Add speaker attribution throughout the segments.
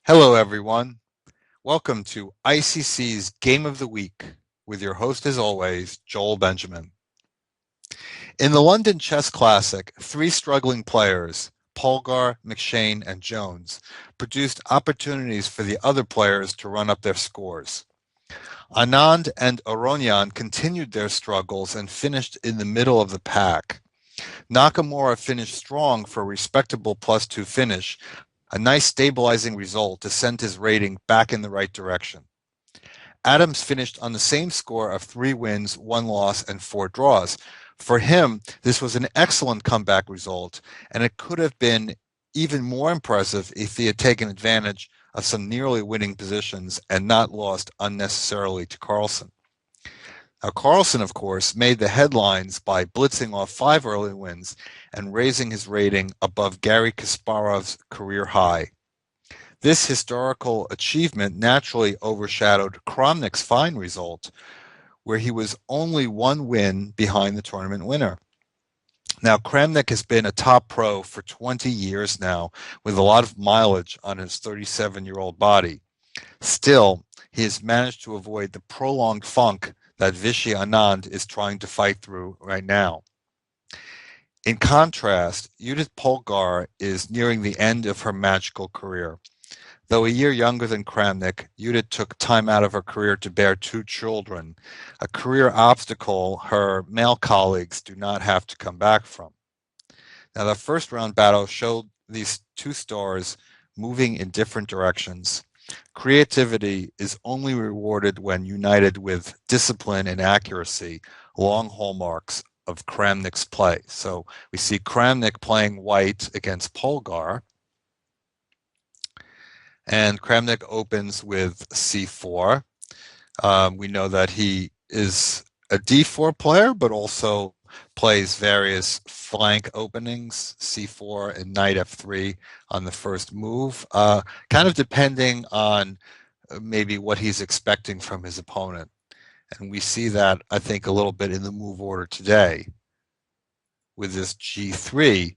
Speaker 1: Hello, everyone. Welcome to ICC's Game of the Week with your host, as always, Joel Benjamin. In the London Chess Classic, three struggling players, Polgar, McShane, and Jones, produced opportunities for the other players to run up their scores. Anand and Aronyan continued their struggles and finished in the middle of the pack. Nakamura finished strong for a respectable +2 finish, a nice stabilizing result to send his rating back in the right direction. Adams finished on the same score of 3 wins, 1 loss, and 4 draws. For him, this was an excellent comeback result, and it could have been even more impressive if he had taken advantage of some nearly winning positions and not lost unnecessarily to Carlsen. Now, Carlsen, of course, made the headlines by blitzing off 5 early wins and raising his rating above Garry Kasparov's career high. This historical achievement naturally overshadowed Kramnik's fine result, where he was only 1 win behind the tournament winner. Now, Kramnik has been a top pro for 20 years now, with a lot of mileage on his 37-year-old body. Still, he has managed to avoid the prolonged funk that Vishy Anand is trying to fight through right now. In contrast, Judith Polgar is nearing the end of her magical career. Though a year younger than Kramnik, Judith took time out of her career to bear 2 children, a career obstacle her male colleagues do not have to come back from. Now, the first round battle showed these 2 stars moving in different directions. Creativity is only rewarded when united with discipline and accuracy, long hallmarks of Kramnik's play. So we see Kramnik playing white against Polgar, and Kramnik opens with c4. We know that he is a d4 player, but also plays various flank openings, c4 and knight f3 on the first move, kind of depending on maybe what he's expecting from his opponent. And we see that, I think, a little bit in the move order today with this g3.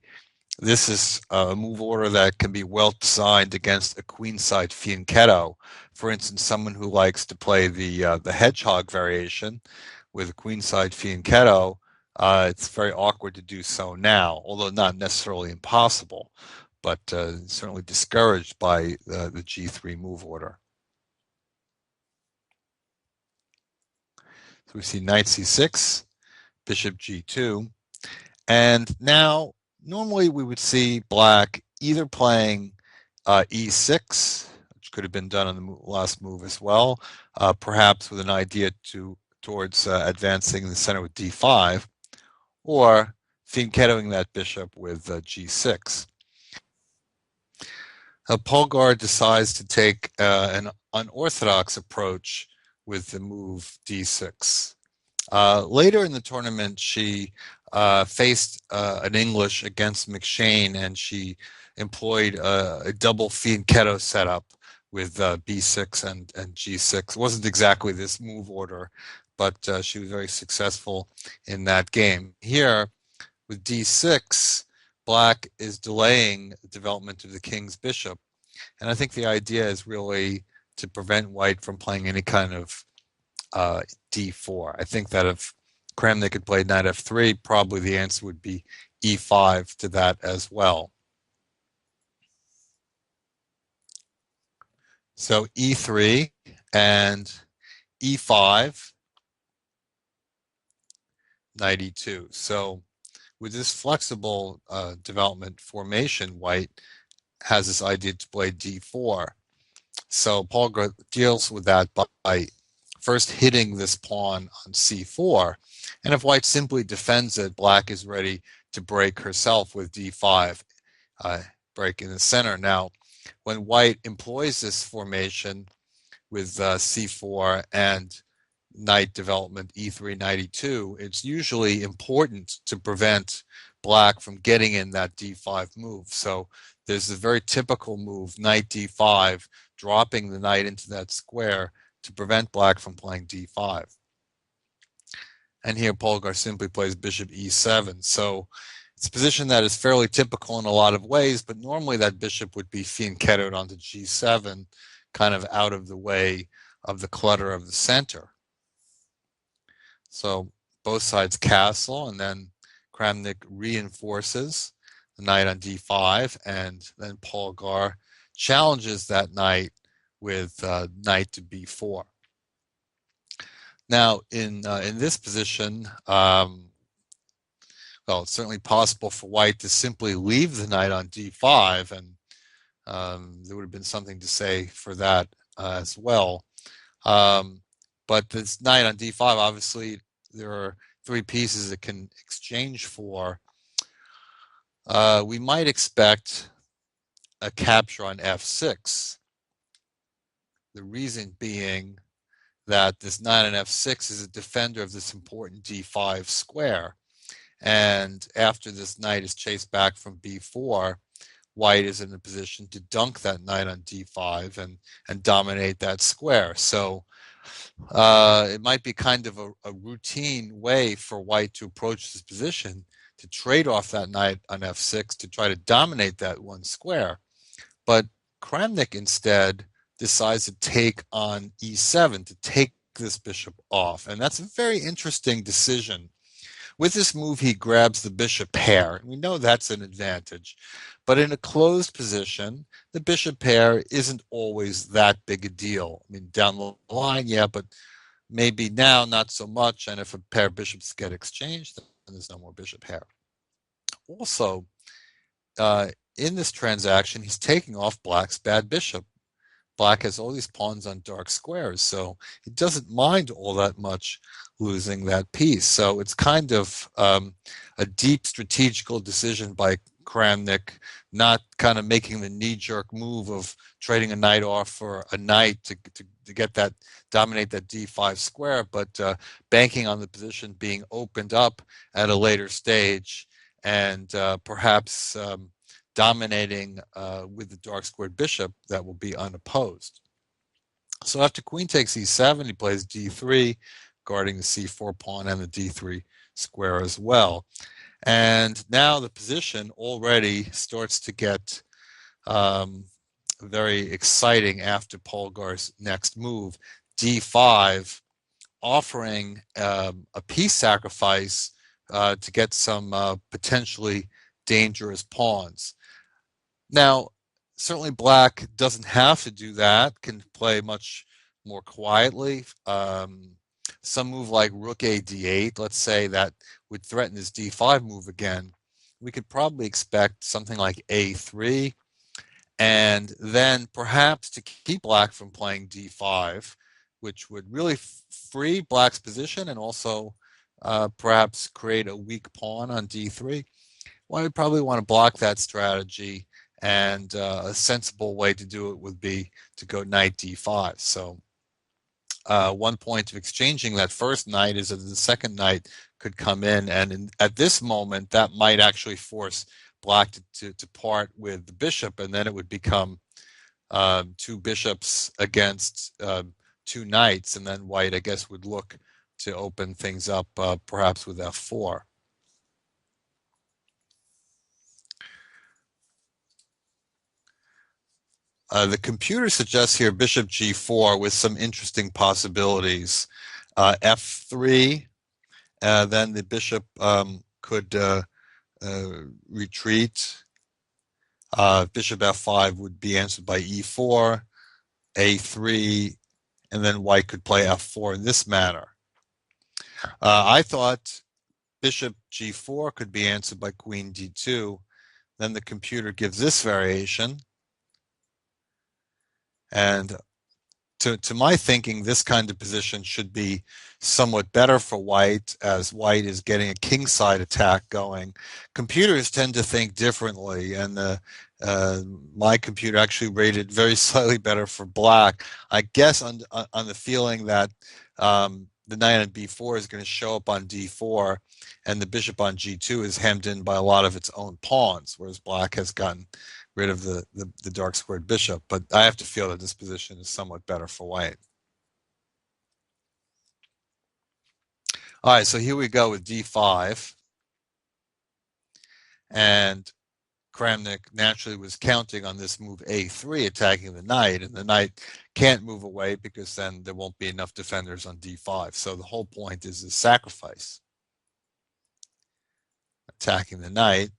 Speaker 1: This is a move order that can be well designed against a queenside fianchetto. For instance, someone who likes to play the hedgehog variation with a queenside fianchetto, it's very awkward to do so now, although not necessarily impossible, but certainly discouraged by the g3 move order. So we see knight c6, bishop g2, and now normally we would see black either playing e6, which could have been done on the last move as well, perhaps with an idea towards advancing the center with d5, or fianchettoing that bishop with g6. Polgar decides to take an unorthodox approach with the move d6. Later in the tournament, she faced an English against McShane, and she employed a double fianchetto setup with b6 and g6. It wasn't exactly this move order, but she was very successful in that game. Here, with d6, black is delaying the development of the king's bishop, and I think the idea is really to prevent white from playing any kind of d4. I think that if Kramnik had played knight f3, probably the answer would be e5 to that as well. So e3 and e5, knight e2. So with this flexible development formation, white has this idea to play d4. So Polgar deals with that by first hitting this pawn on c4, and if white simply defends it, black is ready to break herself with d5, break in the center. Now, when white employs this formation with c4 and knight development e3, knight e2, it's usually important to prevent black from getting in that d5 move. So there's a very typical move, knight d5, dropping the knight into that square to prevent black from playing d5. And here Polgar simply plays bishop e7. So It's a position that is fairly typical in a lot of ways, but normally that bishop would be fianchettoed onto g7, kind of out of the way of the clutter of the center. So both sides castle, and then Kramnik reinforces the knight on d5, and then Polgar challenges that knight with knight to b4. Now, in this position, well, it's certainly possible for white to simply leave the knight on d5, and there would have been something to say for that as well. But this knight on d5, obviously, there are three pieces it can exchange for. We might expect a capture on f6. The reason being that this knight on f6 is a defender of this important d5 square. And after this knight is chased back from b4, white is in a position to dunk that knight on d5 and dominate that square. So it might be kind of a routine way for white to approach this position, to trade off that knight on f6 to try to dominate that one square. But Kramnik instead decides to take on e7 to take this bishop off. And that's a very interesting decision. With this move, he grabs the bishop pair. We know that's an advantage. But in a closed position, the bishop pair isn't always that big a deal. I mean, down the line, yeah, but maybe now not so much. And if a pair of bishops get exchanged, then there's no more bishop pair. Also, in this transaction, he's taking off black's bad bishop. Black has all these pawns on dark squares, so he doesn't mind all that much losing that piece. So it's kind of a deep strategical decision by Kramnik, not kind of making the knee-jerk move of trading a knight off for a knight to get that, dominate that d5 square, but banking on the position being opened up at a later stage, and perhaps dominating with the dark squared bishop that will be unopposed. So after queen takes e7, he plays d3, guarding the c4 pawn and the d3 square as well. And now the position already starts to get very exciting after Polgar's next move, d5, offering a piece sacrifice to get some potentially dangerous pawns. Now, certainly black doesn't have to do that, can play much more quietly. Some move like rook a d8, let's say, that would threaten his d5 move again. We could probably expect something like a3, and then perhaps to keep black from playing d5, which would really free black's position and also perhaps create a weak pawn on d3. Well, I would probably want to block that strategy, and a sensible way to do it would be to go knight d5. So one point of exchanging that first knight is that the second knight could come in, and at this moment that might actually force black to part with the bishop, and then it would become two bishops against two knights, and then white, I guess, would look to open things up perhaps with f4. The computer suggests here bishop g4 with some interesting possibilities. f3, then the bishop could retreat. Bishop f5 would be answered by e4, a3, and then white could play f4 in this manner. I thought bishop g4 could be answered by queen d2. Then the computer gives this variation. And to my thinking, this kind of position should be somewhat better for white, as white is getting a kingside attack going. Computers tend to think differently, and my computer actually rated very slightly better for black. I guess on the feeling that the knight on b4 is going to show up on d4, and the bishop on g2 is hemmed in by a lot of its own pawns, whereas black has gotten rid of the dark squared bishop. But I have to feel that this position is somewhat better for white. All right, so here we go with d5. And Kramnik naturally was counting on this move a3, attacking the knight, and the knight can't move away because then there won't be enough defenders on d5. So the whole point is a sacrifice, attacking the knight.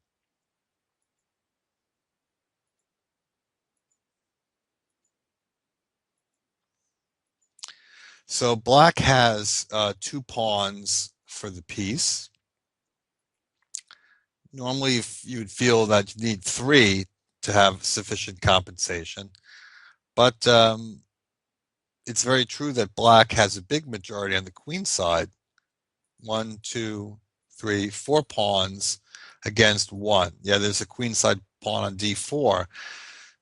Speaker 1: So black has 2 pawns for the piece. Normally, you'd feel that you need 3 to have sufficient compensation, but it's very true that black has a big majority on the queen side. 1, 2, 3, 4 pawns against 1. Yeah, there's a queen side pawn on d4,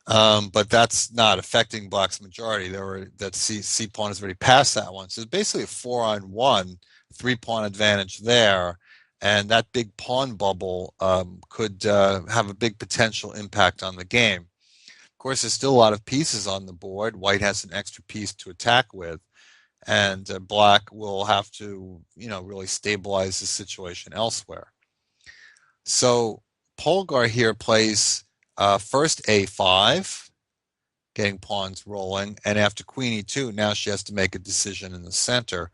Speaker 1: but that's not affecting black's majority. That C pawn is already past that one. So it's basically a 4-on-1, 3-pawn advantage there. And that big pawn bubble could have a big potential impact on the game. Of course, there's still a lot of pieces on the board. White has an extra piece to attack with, and black will have to, really stabilize the situation elsewhere. So Polgar here plays first a5, getting pawns rolling, and after queen e2, now she has to make a decision in the center.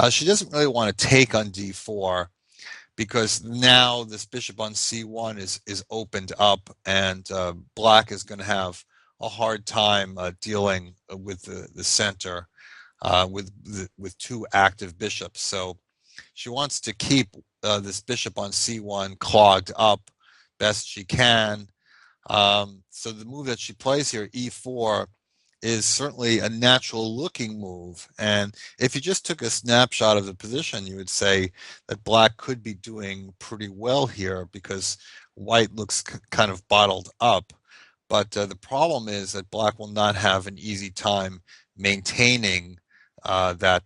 Speaker 1: She doesn't really want to take on d4 because now this bishop on c1 is opened up, and black is going to have a hard time dealing with the center with 2 active bishops. So she wants to keep this bishop on c1 clogged up best she can. So the move that she plays here, e4, is certainly a natural looking move. And if you just took a snapshot of the position, you would say that black could be doing pretty well here because white looks kind of bottled up. But the problem is that black will not have an easy time maintaining that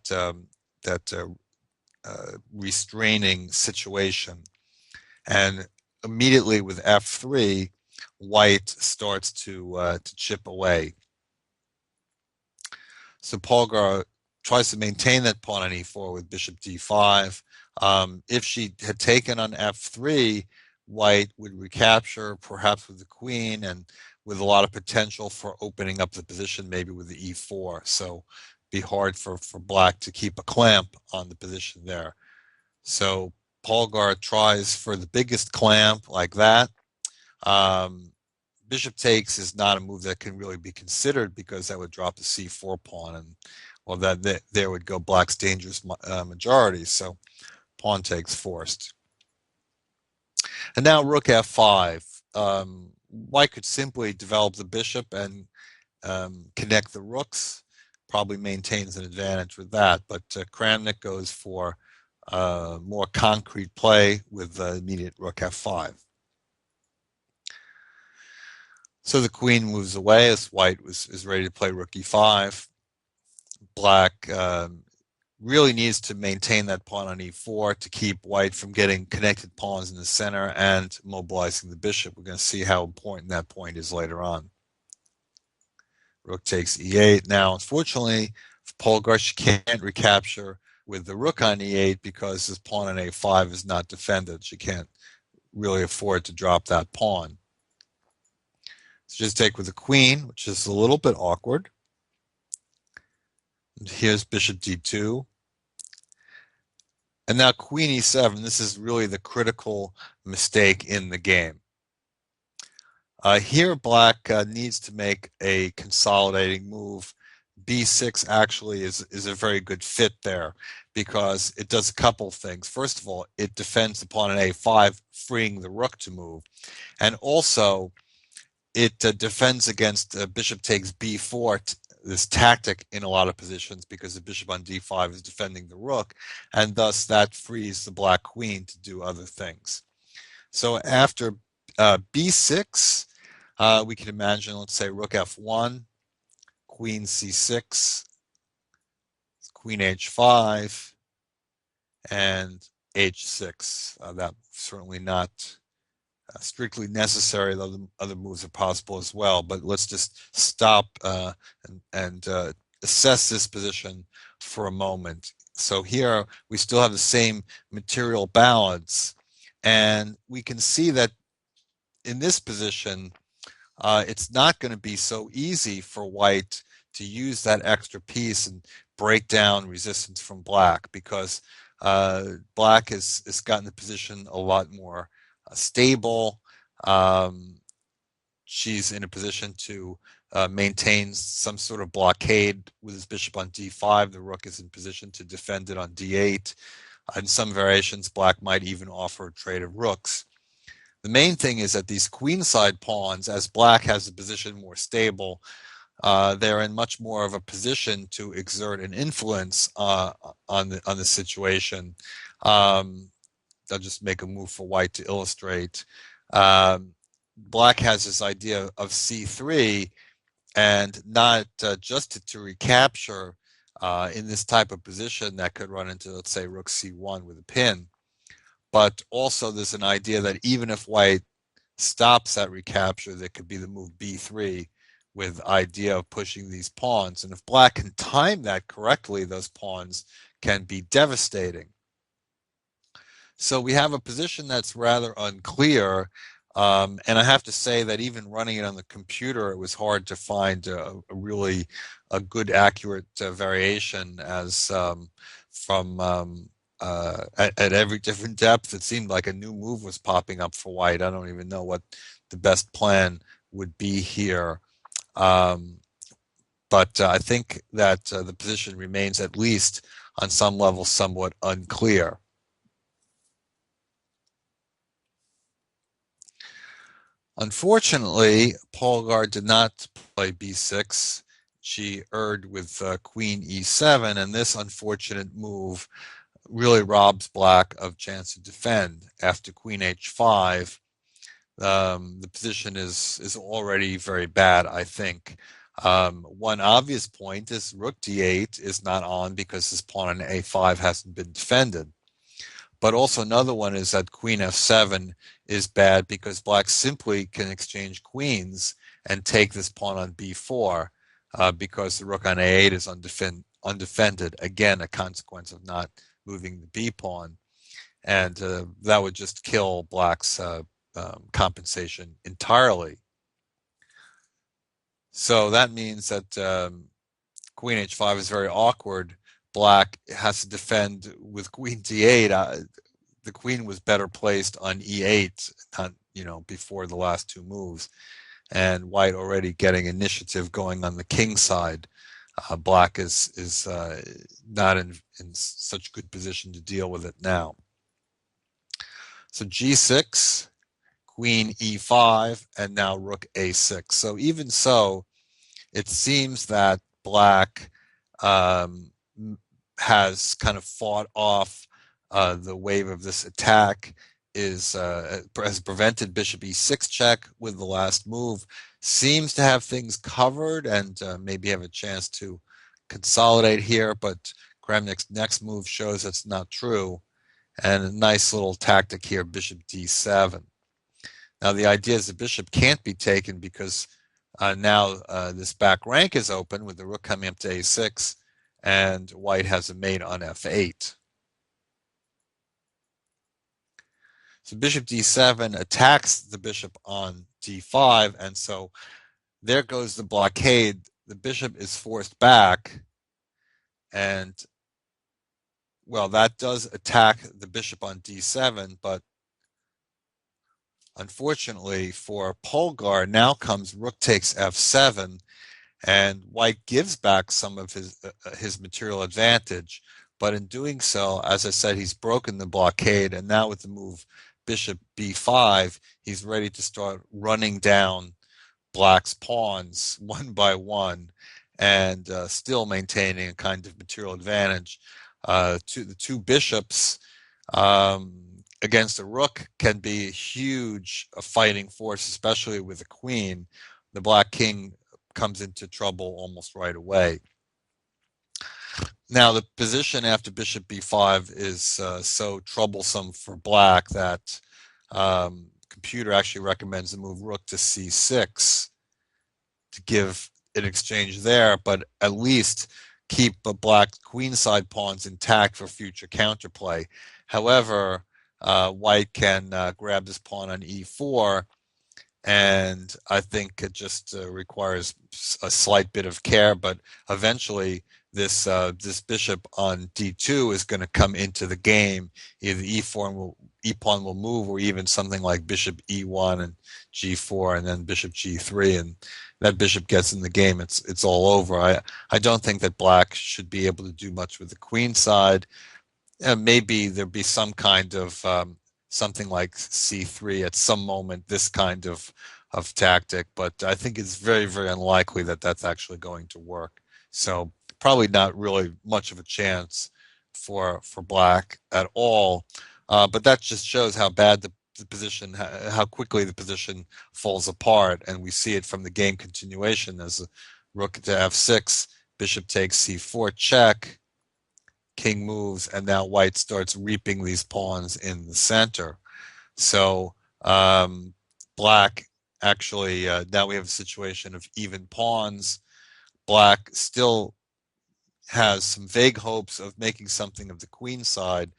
Speaker 1: restraining situation. And immediately with f3, white starts to chip away. So Polgar tries to maintain that pawn on e4 with bishop d5. If she had taken on f3, white would recapture, perhaps with the queen, and with a lot of potential for opening up the position, maybe with the e4. So it'd be hard for black to keep a clamp on the position there. So Polgar tries for the biggest clamp like that. Bishop takes is not a move that can really be considered because that would drop the c4 pawn, and well, that there would go black's dangerous majority. So pawn takes forced. And now rook f5. White could simply develop the bishop and connect the rooks. Probably maintains an advantage with that, but Kramnik goes for more concrete play with immediate rook f5. So the queen moves away as white is ready to play rook e5. Black really needs to maintain that pawn on e4 to keep white from getting connected pawns in the center and mobilizing the bishop. We're going to see how important that point is later on. Rook takes e8. Now, unfortunately, for Polgar, she can't recapture with the rook on e8 because this pawn on a5 is not defended. She can't really afford to drop that pawn. So just take with the queen, which is a little bit awkward. And here's bishop d2. And now queen e7. This is really the critical mistake in the game. Here, black needs to make a consolidating move. b6 actually is a very good fit there because it does a couple things. First of all, it defends the pawn on a5, freeing the rook to move. And also, it defends against bishop takes b4, this tactic in a lot of positions because the bishop on d5 is defending the rook, and thus that frees the black queen to do other things. So after b6, we can imagine, let's say, rook f1, queen c6, queen h5, and h6. That's certainly not strictly necessary, though other moves are possible as well. But let's just stop and assess this position for a moment. So here we still have the same material balance, and we can see that in this position, it's not going to be so easy for white to use that extra piece and break down resistance from black, because black has gotten the position a lot more stable. Um, she's in a position to maintain some sort of blockade with his bishop on d5. The rook is in position to defend it on d8. In some variations, black might even offer a trade of rooks. The main thing is that these queenside pawns, as black has the position more stable, they're in much more of a position to exert an influence on the situation. I'll just make a move for white to illustrate. Black has this idea of c3, and not just to recapture in this type of position that could run into, let's say, rook c1 with a pin. But also there's an idea that even if white stops that recapture, there could be the move b3 with the idea of pushing these pawns. And if black can time that correctly, those pawns can be devastating. So we have a position that's rather unclear. And I have to say that even running it on the computer, it was hard to find a really good, accurate variation, as at every different depth, it seemed like a new move was popping up for white. I don't even know what the best plan would be here. But I think that the position remains, at least on some level, somewhat unclear. Unfortunately, Polgar did not play b6. She erred with queen e7, and this unfortunate move really robs black of chance to defend. After queen h5, the position is already very bad, I think. One obvious point is rook d8 is not on because his pawn on a5 hasn't been defended. But also another one is that queen f7 is bad because black simply can exchange queens and take this pawn on b4 because the rook on a8 is undefended. Again, a consequence of not moving the b pawn. And that would just kill black's compensation entirely. So that means that queen h5 is very awkward. Black has to defend with queen d8. The queen was better placed on e8, before the last two moves, and white already getting initiative going on the king side. Black is not in such good position to deal with it now. So g6, queen e5, and now rook a6. So even so, it seems that black has kind of fought off the wave of this attack, has prevented bishop e6 check with the last move, seems to have things covered, and maybe have a chance to consolidate here, but Kramnik's next move shows that's not true. And a nice little tactic here, bishop d7. Now the idea is the bishop can't be taken because now this back rank is open with the rook coming up to a6, and white has a mate on f8. So bishop d7 attacks the bishop on d5, and so there goes the blockade. The bishop is forced back, and well, that does attack the bishop on d7, but unfortunately for Polgar, now comes rook takes f7, and white gives back some of his material advantage. But in doing so, as I said, he's broken the blockade, and now with the move bishop b5, he's ready to start running down black's pawns one by one, and still maintaining a kind of material advantage. The two bishops against a rook can be a huge fighting force, especially with a queen. The black king comes into trouble almost right away. Now the position after bishop b5 is so troublesome for black that computer actually recommends the move rook to c6 to give an exchange there, but at least keep black queenside pawns intact for future counterplay. However, white can grab this pawn on e4, and I think it just requires a slight bit of care. But eventually, this bishop on d2 is going to come into the game. Either e pawn will move, or even something like bishop e1 and g4, and then bishop g3, and that bishop gets in the game. It's all over. I don't think that black should be able to do much with the queen side. Maybe there'd be some kind of something like c3 at some moment, this kind of tactic, but I think it's very, very unlikely that that's actually going to work. So probably not really much of a chance for black at all. But that just shows how bad the position, how quickly the position falls apart, and we see it from the game continuation as a rook to f6, bishop takes c4 check, king moves, and now white starts reaping these pawns in the center. So black actually, now we have a situation of even pawns. Black still has some vague hopes of making something of the queen side,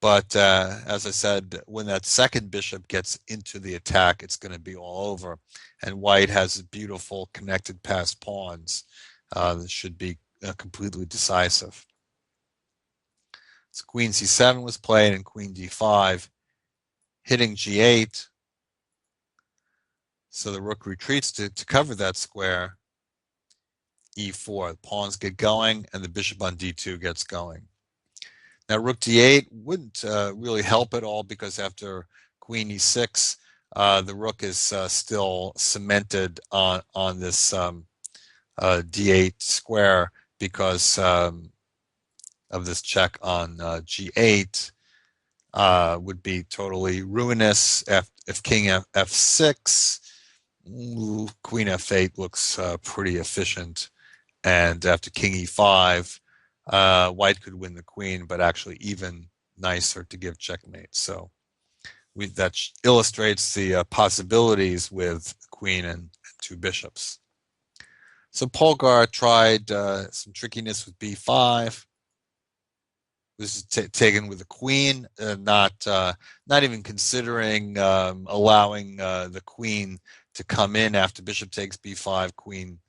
Speaker 1: but as I said, when that second bishop gets into the attack, it's going to be all over. And white has beautiful connected passed pawns that should be completely decisive. So queen c7 was played and queen d5, hitting g8. So the rook retreats to cover that square. e4, the pawns get going, and the bishop on d2 gets going. Now rook d8 wouldn't really help at all, because after queen e6, the rook is still cemented on this d8 square because of this check on g8 would be totally ruinous. If king f6, queen f8 looks pretty efficient, and after king e5, white could win the queen, but actually even nicer to give checkmate. So that illustrates the possibilities with queen and two bishops. So Polgar tried some trickiness with b5. This is taken with the queen, not even considering allowing the queen to come in after bishop takes b5, queen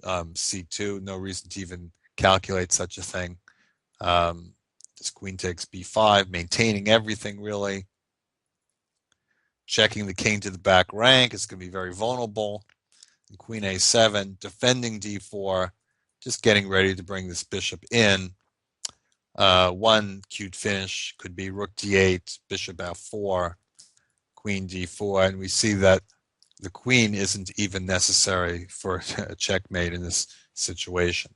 Speaker 1: c2. No reason to even calculate such a thing. This queen takes b5, maintaining everything really. Checking the king to the back rank. It's going to be very vulnerable. And queen a7, defending d4, just getting ready to bring this bishop in. One cute finish could be rook d8, bishop f4, queen d4, and we see that the queen isn't even necessary for a checkmate in this situation.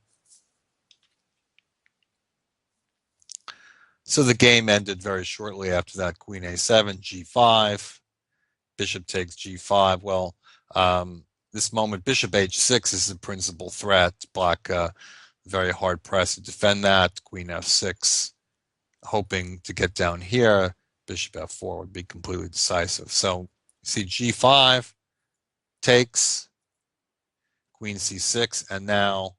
Speaker 1: So the game ended very shortly after that. Queen a7, g5, bishop takes g5. Well, this moment, bishop h6 is the principal threat. Black very hard pressed to defend that. Queen f6, hoping to get down here. Bishop f4 would be completely decisive. So you see g5 takes, queen c6, and now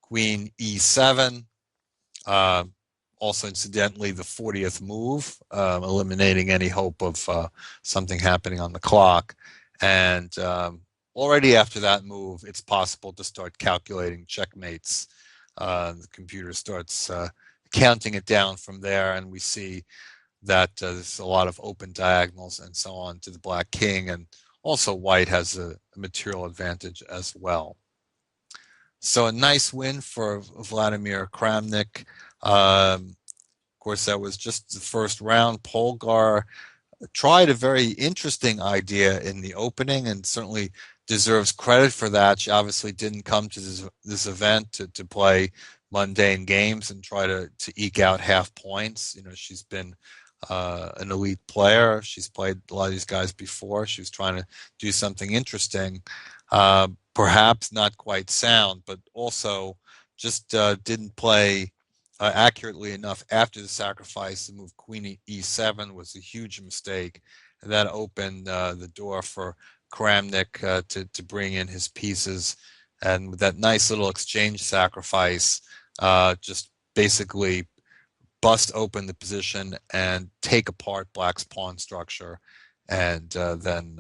Speaker 1: queen e7. Also, incidentally, the 40th move, eliminating any hope of something happening on the clock. And already after that move, it's possible to start calculating checkmates. The computer starts counting it down from there, and we see that there's a lot of open diagonals and so on to the black king, and also white has a material advantage as well. So a nice win for Vladimir Kramnik. Of course, that was just the first round. Polgar tried a very interesting idea in the opening and certainly deserves credit for that. She obviously didn't come to this event to play mundane games and try to eke out half points. You know, she's been an elite player. She's played a lot of these guys before. She was trying to do something interesting, perhaps not quite sound, but also just didn't play accurately enough after the sacrifice. The move queen e7 was a huge mistake, and that opened the door for Kramnik to bring in his pieces, and with that nice little exchange sacrifice, just basically bust open the position and take apart black's pawn structure, and then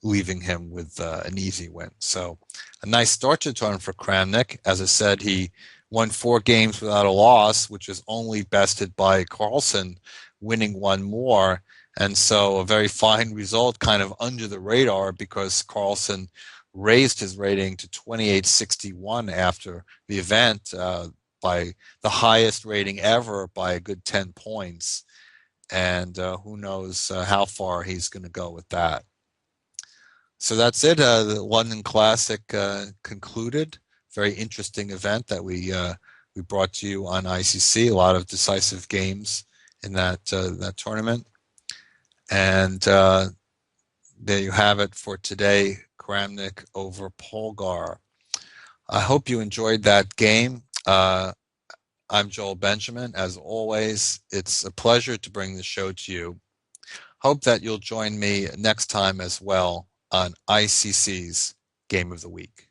Speaker 1: leaving him with an easy win. So a nice start to the tournament for Kramnik. As I said, he won 4 games without a loss, which is only bested by Carlsen winning 1 more. And so a very fine result, kind of under the radar, because Carlsen raised his rating to 2861 after the event, by the highest rating ever by a good 10 points. And who knows how far he's going to go with that. So that's it. The London Classic concluded. Very interesting event that we brought to you on ICC. A lot of decisive games in that tournament. And there you have it for today. Kramnik over Polgar. I hope you enjoyed that game. I'm Joel Benjamin. As always, it's a pleasure to bring the show to you. Hope that you'll join me next time as well on ICC's Game of the Week.